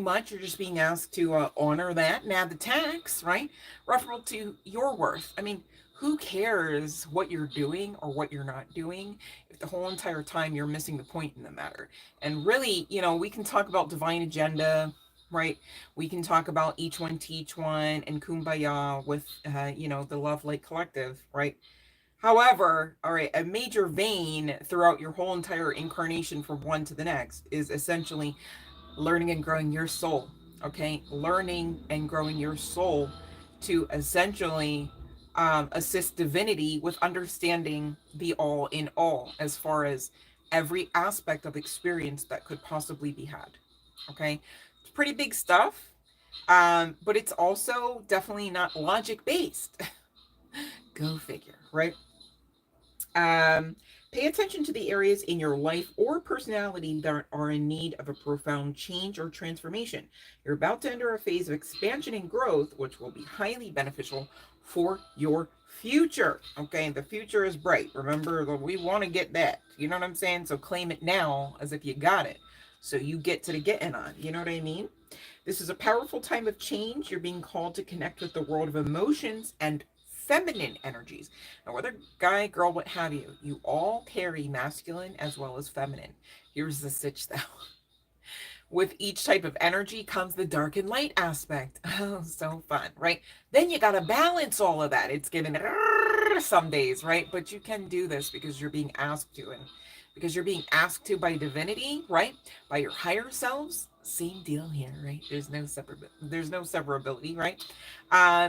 much, you're just being asked to honor that and add the tax, right? Referable to your worth. I mean, who cares what you're doing or what you're not doing if the whole entire time you're missing the point in the matter? And really, we can talk about divine agenda, right? We can talk about each one teach one and kumbaya with, the Love Light Collective, right? However, all right, a major vein throughout your whole entire incarnation from one to the next is essentially learning and growing your soul. Okay, learning and growing your soul to essentially assist divinity with understanding the all in all as far as every aspect of experience that could possibly be had. Okay, it's pretty big stuff, but it's also definitely not logic based. Go figure, right? Pay attention to the areas in your life or personality that are in need of a profound change or transformation. You're about to enter a phase of expansion and growth, which will be highly beneficial for your future. Okay, the future is bright. Remember, we want to get that. You know what I'm saying? So claim it now as if you got it. So you get to the getting on. You know what I mean? This is a powerful time of change. You're being called to connect with the world of emotions and feminine energies. Now, whether guy, girl, what have you, you all carry masculine as well as feminine. Here's the stitch though. With each type of energy comes the dark and light aspect. Oh, so fun, right? Then you got to balance all of that. It's given some days, right? But you can do this because you're being asked to, and because you're being asked to by divinity, right? By your higher selves. Same deal here, right? There's no severability, right?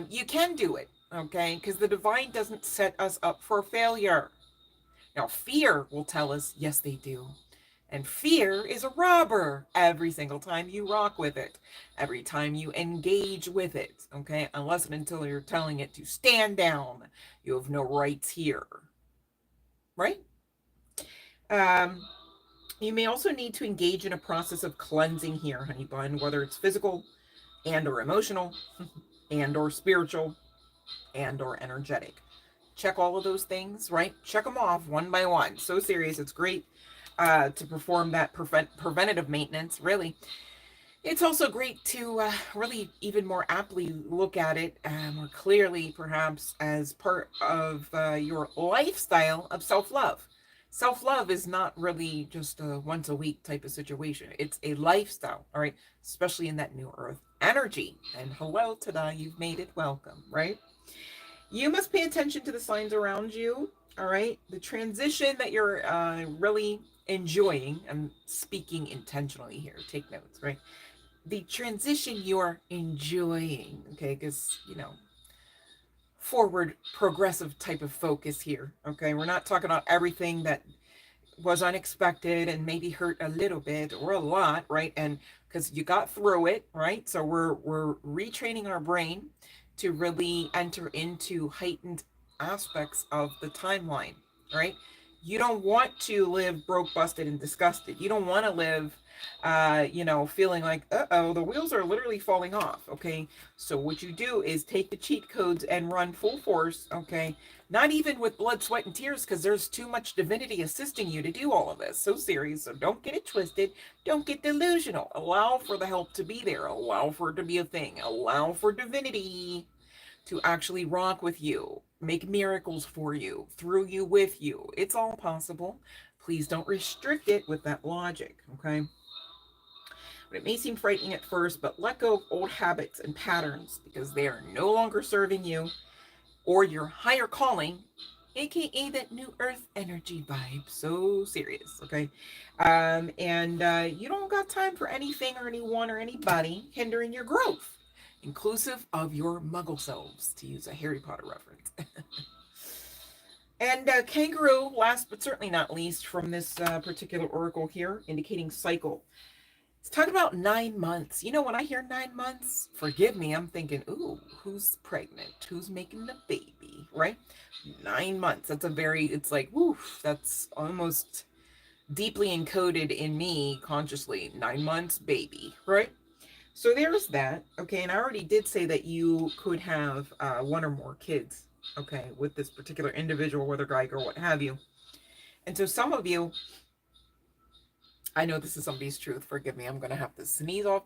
You can do it, okay? Because the divine doesn't set us up for failure. Now, fear will tell us, yes, they do. And fear is a robber every single time you rock with it, every time you engage with it, okay? Unless and until you're telling it to stand down. You have no rights here, right? You may also need to engage in a process of cleansing here, honey bun, whether it's physical and or emotional and or spiritual and or energetic. Check all of those things, right? Check them off one by one. So serious. It's great to perform that preventative maintenance, really. It's also great to really even more aptly look at it more clearly, perhaps, as part of your lifestyle of self-love. Self-love is not really just a once a week type of situation. It's a lifestyle, all right? Especially in that new earth energy. And hello, tada, you've made it. Welcome, right? You must pay attention to the signs around you, all right? The transition that you're really enjoying, I'm speaking intentionally here, take notes, right? The transition you're enjoying, okay? Because, forward progressive type of focus here, okay? We're not talking about everything that was unexpected and maybe hurt a little bit or a lot, right? And because you got through it, right? So we're retraining our brain to really enter into heightened aspects of the timeline, right? You don't want to live broke, busted, and disgusted. You don't want to live, feeling like, uh-oh, the wheels are literally falling off, okay? So what you do is take the cheat codes and run full force, okay? Not even with blood, sweat, and tears, because there's too much divinity assisting you to do all of this. So serious, so don't get it twisted. Don't get delusional. Allow for the help to be there. Allow for it to be a thing. Allow for divinity to actually rock with you, make miracles for you, through you, with you. It's all possible. Please don't restrict it with that logic, okay? But it may seem frightening at first, but let go of old habits and patterns because they are no longer serving you or your higher calling, aka that new earth energy vibe. So serious, okay? You don't got time for anything or anyone or anybody hindering your growth, inclusive of your muggle selves, to use a Harry Potter reference. And kangaroo, last but certainly not least, from this particular oracle here, indicating cycle. It's talking about 9 months. When I hear 9 months, forgive me, I'm thinking, ooh, who's pregnant? Who's making the baby, right? 9 months. It's like, woof, that's almost deeply encoded in me consciously. 9 months, baby, right? So there's that, okay? And I already did say that you could have one or more kids, okay, with this particular individual, whether guy, girl, what have you. And so some of you, I know this is somebody's truth, forgive me, I'm going to have to sneeze off